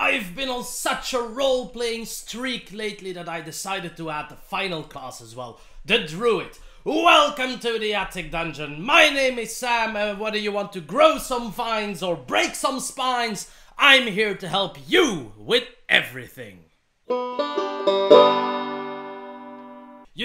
I've been on such a role-playing streak lately that I decided to add the final class as well, the Druid. Welcome to the Attic Dungeon. My name is Sam, and whether you want to grow some vines or break some spines, I'm here to help you with everything. You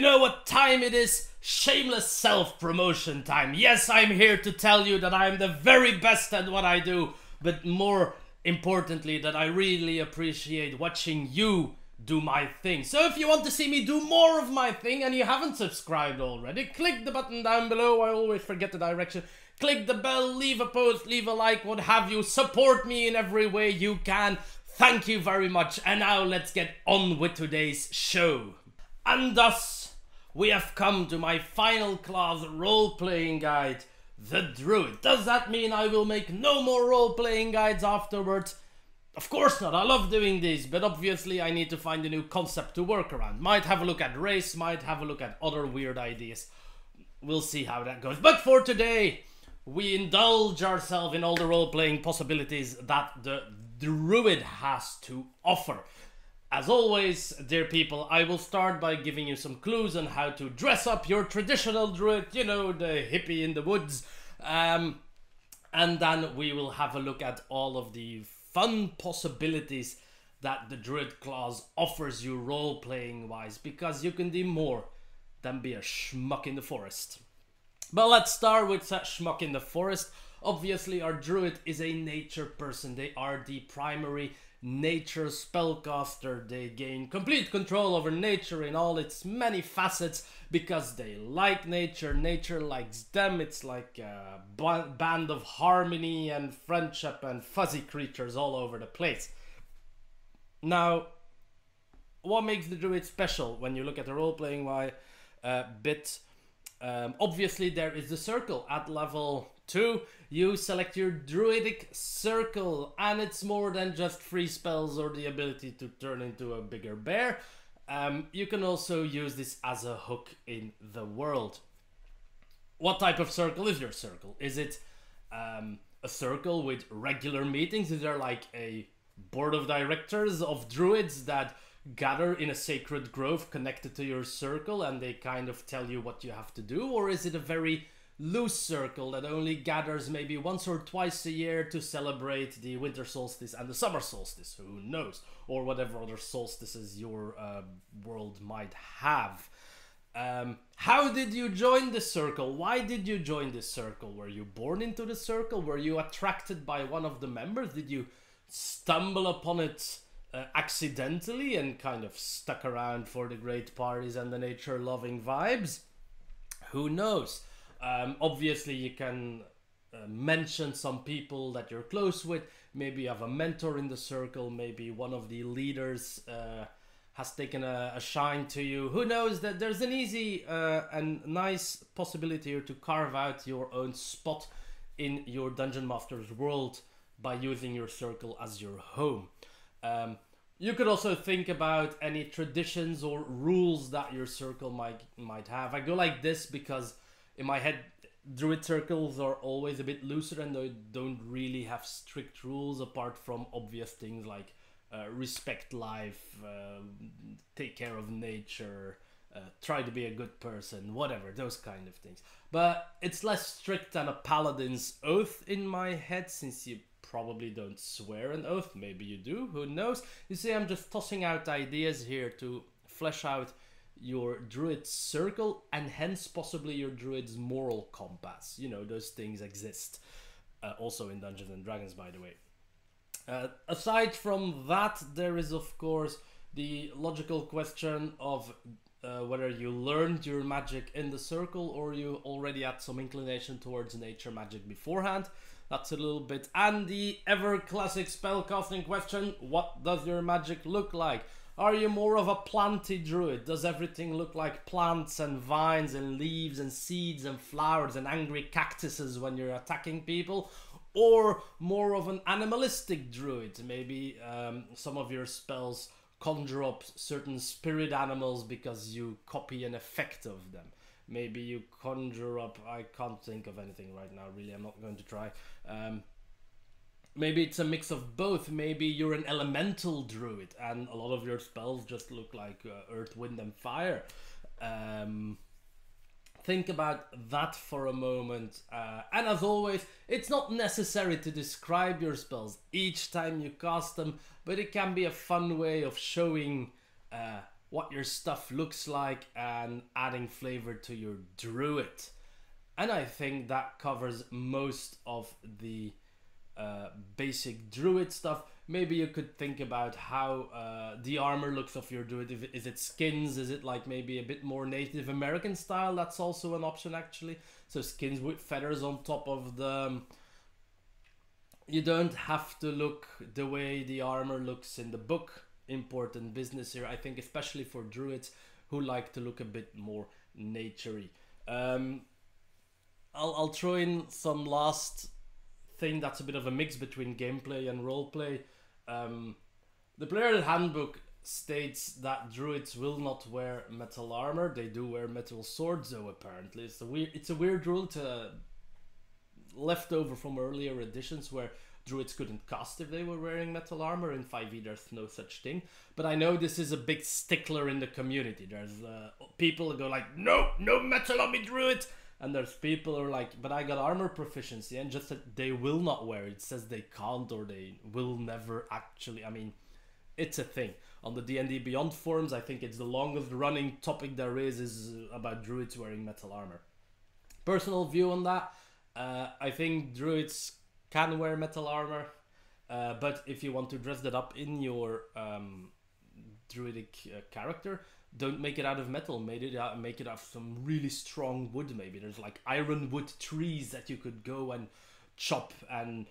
know what time it is? Shameless self-promotion time. Yes, I'm here to tell you that I'm the very best at what I do, but more importantly, that I really appreciate watching you do my thing. So if you want to see me do more of my thing and you haven't subscribed already, click the button down below. I always forget the direction. Click the bell, leave a post, leave a like, what have you. Support me in every way you can. Thank you very much. And now let's get on with today's show. And thus, we have come to my final class role-playing guide, the Druid. Does that mean I will make no more role-playing guides afterwards? Of course not, I love doing these, but obviously I need to find a new concept to work around. Might have a look at race, might have a look at other weird ideas. We'll see how that goes. But for today, we indulge ourselves in all the role-playing possibilities that the Druid has to offer. As always, dear people, I will start by giving you some clues on how to dress up your traditional Druid, you know, the hippie in the woods. And then we will have a look at all of the fun possibilities that the Druid class offers you role-playing wise, because you can do more than be a schmuck in the forest. But let's start with schmuck in the forest. Obviously, our Druid is a nature person. They are the primary nature spellcaster. They gain complete control over nature in all its many facets because they like nature. Nature likes them. It's like a band of harmony and friendship and fuzzy creatures all over the place. Now, what makes the Druid special when you look at the role-playing bit? Obviously, there is the circle at level 2. You select your druidic circle, and it's more than just free spells or the ability to turn into a bigger bear. You can also use this as a hook in the world. What type of circle is your circle? Is it a circle with regular meetings? Is there like a board of directors of druids that gather in a sacred grove connected to your circle and they kind of tell you what you have to do? Or is it a very loose circle that only gathers maybe once or twice a year to celebrate the winter solstice and the summer solstice? Who knows? Or whatever other solstices your world might have. How did you join the circle? Why did you join this circle? Were you born into the circle? Were you attracted by one of the members? Did you stumble upon it accidentally and kind of stuck around for the great parties and the nature-loving vibes? Who knows? Obviously, you can mention some people that you're close with. Maybe you have a mentor in the circle. Maybe one of the leaders has taken a shine to you. Who knows? That there's an easy and nice possibility here to carve out your own spot in your Dungeon Master's world by using your circle as your home. You could also think about any traditions or rules that your circle might have. I go like this because in my head, Druid circles are always a bit looser and they don't really have strict rules apart from obvious things like respect life, take care of nature, try to be a good person, whatever, those kind of things. But it's less strict than a paladin's oath in my head, since you probably don't swear an oath. Maybe you do, who knows? You see, I'm just tossing out ideas here to flesh out your druid circle and hence possibly your druid's moral compass. You know, those things exist also in Dungeons and Dragons, by the way. Aside from that, there is of course the logical question of whether you learned your magic in the circle or you already had some inclination towards nature magic beforehand. That's a little bit. And the ever classic spellcasting question: what does your magic look like? Are you more of a planty druid? Does everything look like plants and vines and leaves and seeds and flowers and angry cactuses when you're attacking people? Or more of an animalistic druid? Maybe some of your spells conjure up certain spirit animals because you copy an effect of them. Maybe you conjure up, I can't think of anything right now, really, I'm not going to try. maybe it's a mix of both. Maybe you're an elemental druid and a lot of your spells just look like earth, wind and fire. Think about that for a moment. And as always, it's not necessary to describe your spells each time you cast them, but it can be a fun way of showing what your stuff looks like and adding flavor to your druid. And I think that covers most of the basic druid stuff. Maybe you could think about how the armor looks of your druid. Is it skins? Is it like maybe a bit more Native American style? That's also an option actually. So skins with feathers on top of them. You don't have to look the way the armor looks in the book. Important business here, I think, especially for druids who like to look a bit more naturey. I'll throw in some last thing that's a bit of a mix between gameplay and roleplay. The player handbook states that druids will not wear metal armor. They do wear metal swords though, apparently. It's a weird rule left over from earlier editions where druids couldn't cast if they were wearing metal armor. In 5e there's no such thing, but I know this is a big stickler in the community. There's people who go like, no metal on me, druid, and there's people who are like, but I got armor proficiency, and just that they will not wear it. It says they can't or they will never actually. I mean, it's a thing. On the D&D Beyond forums, I think it's the longest running topic there is about druids wearing metal armor. Personal view on that, I think druids can wear metal armor, but if you want to dress that up in your druidic character, don't make it out of metal. Make it out of some really strong wood. Maybe there's like ironwood trees that you could go and chop and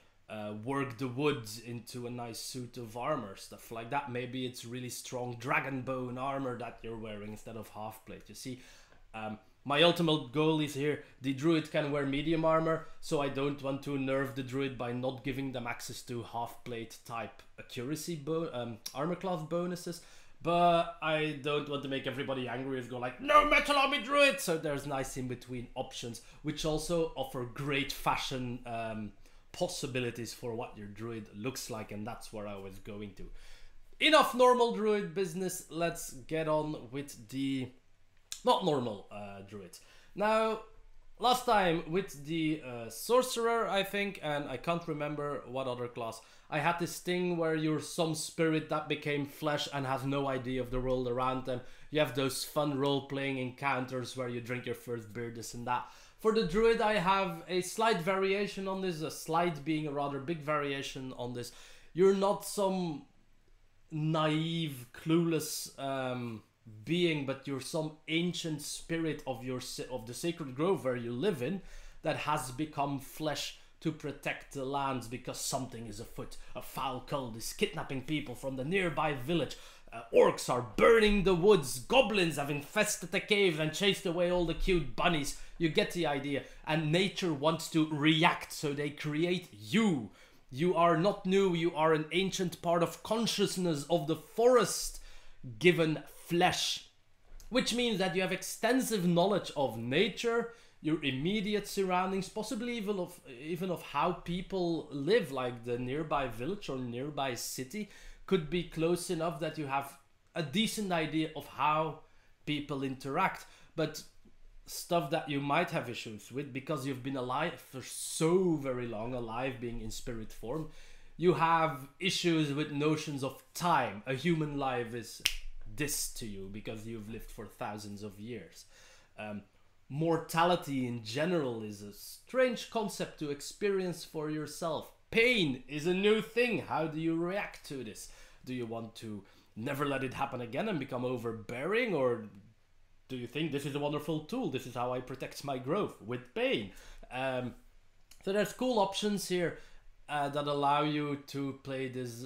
work the wood into a nice suit of armor, stuff like that. Maybe it's really strong dragon bone armor that you're wearing instead of half plate. You see, my ultimate goal is here. The druid can wear medium armor, so I don't want to nerf the druid by not giving them access to half plate type accuracy armor class bonuses. But I don't want to make everybody angry and go like, no metal on me, druid! So there's nice in between options, which also offer great fashion possibilities for what your druid looks like, and that's where I was going to. Enough normal druid business, let's get on with the not normal druids. Now, last time with the sorcerer, I think, and I can't remember what other class, I had this thing where you're some spirit that became flesh and has no idea of the world around them. You have those fun role-playing encounters where you drink your first beer, this and that. For the druid, I have a slight variation on this, a slight being a rather big variation on this. You're not some naive, clueless being, but you're some ancient spirit of the sacred grove where you live in that has become flesh to protect the lands because something is afoot. A foul cult is kidnapping people from the nearby village. Orcs are burning the woods. Goblins have infested the caves and chased away all the cute bunnies. You get the idea. And nature wants to react, so they create you. You are not new. You are an ancient part of consciousness of the forest given flesh, which means that you have extensive knowledge of nature, your immediate surroundings, possibly even of how people live, like the nearby village or nearby city could be close enough that you have a decent idea of how people interact. But stuff that you might have issues with because you've been alive for so very long, alive being in spirit form, you have issues with notions of time. A human life is this to you because you've lived for thousands of years. Mortality in general is a strange concept to experience for yourself. Pain is a new thing. How do you react to this? Do you want to never let it happen again and become overbearing, or do you think this is a wonderful tool? This is how I protect my growth, with pain. So there's cool options here that allow you to play this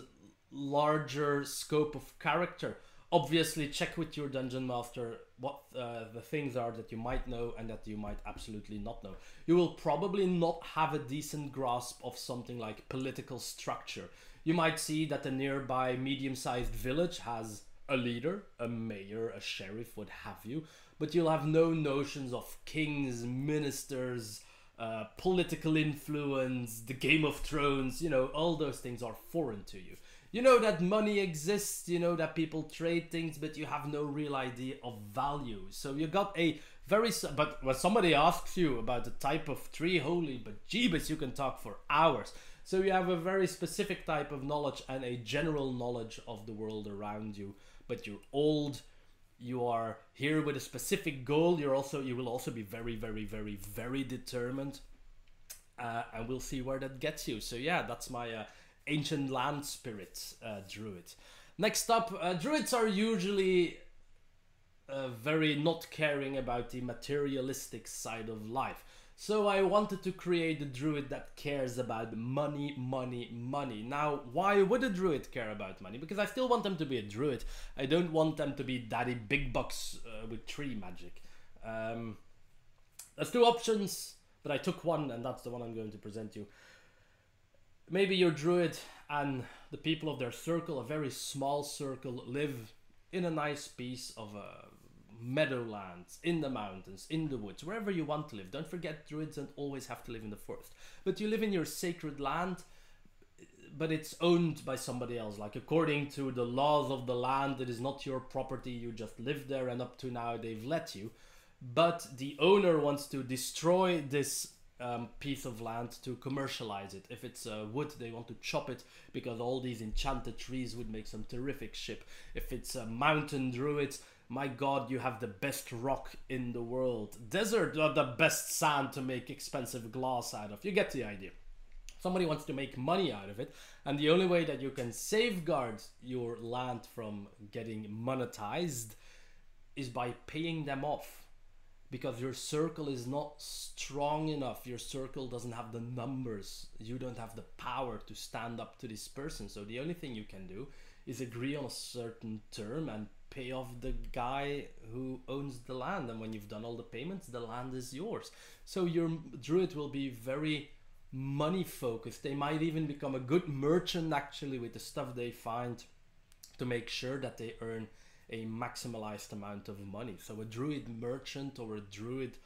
larger scope of character. Obviously, check with your dungeon master what the things are that you might know and that you might absolutely not know. You will probably not have a decent grasp of something like political structure. You might see that a nearby medium-sized village has a leader, a mayor, a sheriff, what have you, but you'll have no notions of kings, ministers, political influence, the Game of Thrones, you know, all those things are foreign to you. You know that money exists, you know that people trade things, but you have no real idea of value. So you got a very... But when somebody asks you about the type of tree, holy but jeebus, you can talk for hours. So you have a very specific type of knowledge and a general knowledge of the world around you. But you're old, you are here with a specific goal. You will also be very, very, very, very determined. And we'll see where that gets you. So yeah, that's my... ancient land spirit druid. Next up, druids are usually very not caring about the materialistic side of life. So I wanted to create a druid that cares about money, money, money. Now, why would a druid care about money? Because I still want them to be a druid. I don't want them to be daddy big bucks with tree magic. There's two options, but I took one, and that's the one I'm going to present you. Maybe your druid and the people of their circle, a very small circle, live in a nice piece of meadowlands, in the mountains, in the woods, wherever you want to live. Don't forget, druids don't always have to live in the forest. But you live in your sacred land, but it's owned by somebody else. Like, according to the laws of the land, it is not your property. You just live there, and up to now they've let you. But the owner wants to destroy this piece of land to commercialize it. If it's wood, they want to chop it because all these enchanted trees would make some terrific ship. If it's mountain druids, my god, you have the best rock in the world. Desert, the best sand to make expensive glass out of. You get the idea. Somebody wants to make money out of it, and the only way that you can safeguard your land from getting monetized is by paying them off. Because your circle is not strong enough, your circle doesn't have the numbers, you don't have the power to stand up to this person. So the only thing you can do is agree on a certain term and pay off the guy who owns the land. And when you've done all the payments, the land is yours. So your druid will be very money focused. They might even become a good merchant actually with the stuff they find to make sure that they earn a maximalized amount of money. So a druid merchant or a druid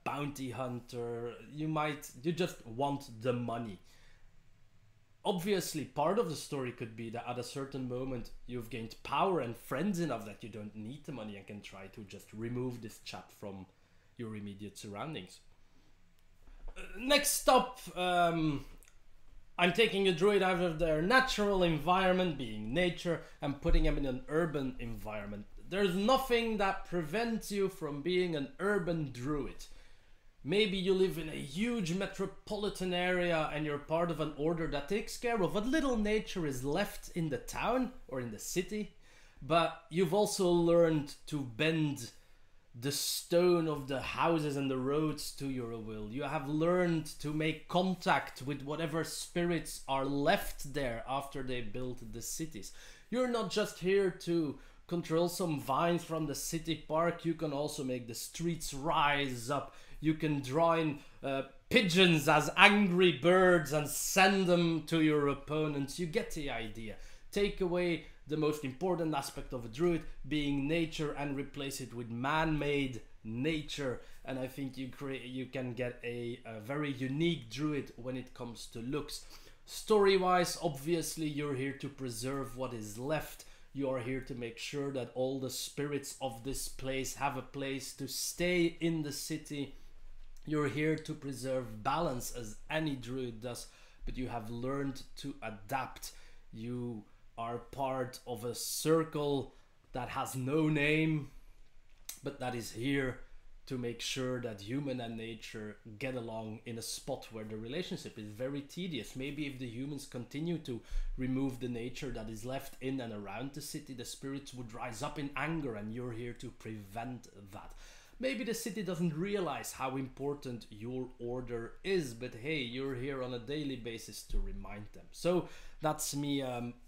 bounty hunter, you just want the money. Obviously, part of the story could be that at a certain moment you've gained power and friends enough that you don't need the money and can try to just remove this chap from your immediate surroundings. Next up, I'm taking a druid out of their natural environment, being nature, and putting them in an urban environment. There's nothing that prevents you from being an urban druid. Maybe you live in a huge metropolitan area and you're part of an order that takes care of what little nature is left in the town or in the city, but you've also learned to bend the stone of the houses and the roads to your will. You have learned to make contact with whatever spirits are left there after they built the cities. You're not just here to control some vines from the city park. You can also make the streets rise up. You can draw in pigeons as angry birds and send them to your opponents. You get the idea. Take away the most important aspect of a druid, being nature, and replace it with man-made nature, and I think you can get a very unique druid when it comes to looks. Story-wise, obviously you're here to preserve what is left. You are here to make sure that all the spirits of this place have a place to stay in the city. You're here to preserve balance, as any druid does, but you have learned to adapt. You are part of a circle that has no name, but that is here to make sure that human and nature get along in a spot where the relationship is very tedious. Maybe if the humans continue to remove the nature that is left in and around the city, the spirits would rise up in anger, and you're here to prevent that. Maybe the city doesn't realize how important your order is, but hey, you're here on a daily basis to remind them. So that's me,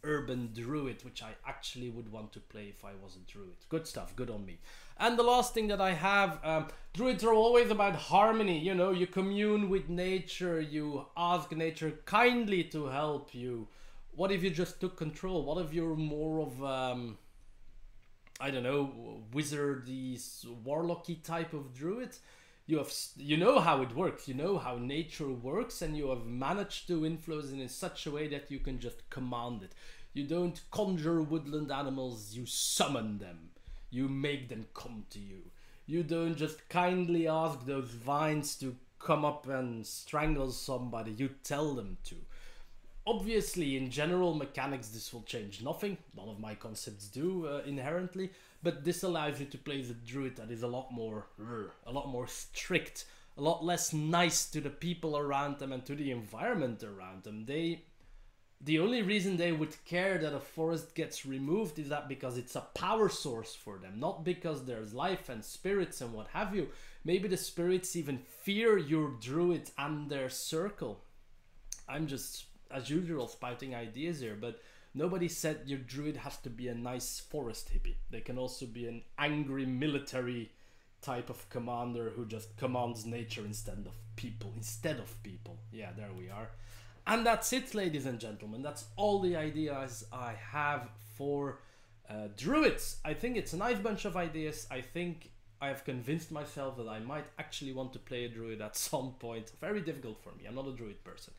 Urban Druid, which I actually would want to play if I was a druid. Good stuff, good on me. And the last thing that I have, druids are always about harmony. You know, you commune with nature, you ask nature kindly to help you. What if you just took control? What if you're more of I don't know, wizardy, warlocky type of druid? you know how it works, you know how nature works, and you have managed to influence it in such a way that you can just command it. You don't conjure woodland animals, you summon them. You make them come to you. You don't just kindly ask those vines to come up and strangle somebody, you tell them to. Obviously, in general mechanics, this will change nothing. None of my concepts do inherently, but this allows you to play the druid that is a lot more strict, a lot less nice to the people around them and to the environment around them. The only reason they would care that a forest gets removed is that because it's a power source for them, not because there's life and spirits and what have you. Maybe the spirits even fear your druid and their circle. I'm just, as usual, spouting ideas here, but nobody said your druid has to be a nice forest hippie. They can also be an angry military type of commander who just commands nature instead of people. Yeah, there we are. And that's it, ladies and gentlemen. That's all the ideas I have for druids. I think it's a nice bunch of ideas. I think I have convinced myself that I might actually want to play a druid at some point. Very difficult for me. I'm not a druid person.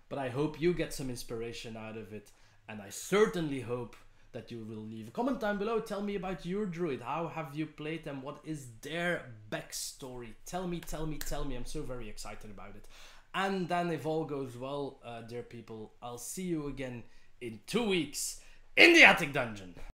But I hope you get some inspiration out of it. And I certainly hope that you will leave a comment down below. Tell me about your druid. How have you played them? What is their backstory? Tell me. I'm so very excited about it. And then if all goes well, dear people, I'll see you again in 2 weeks in the Attic Dungeon.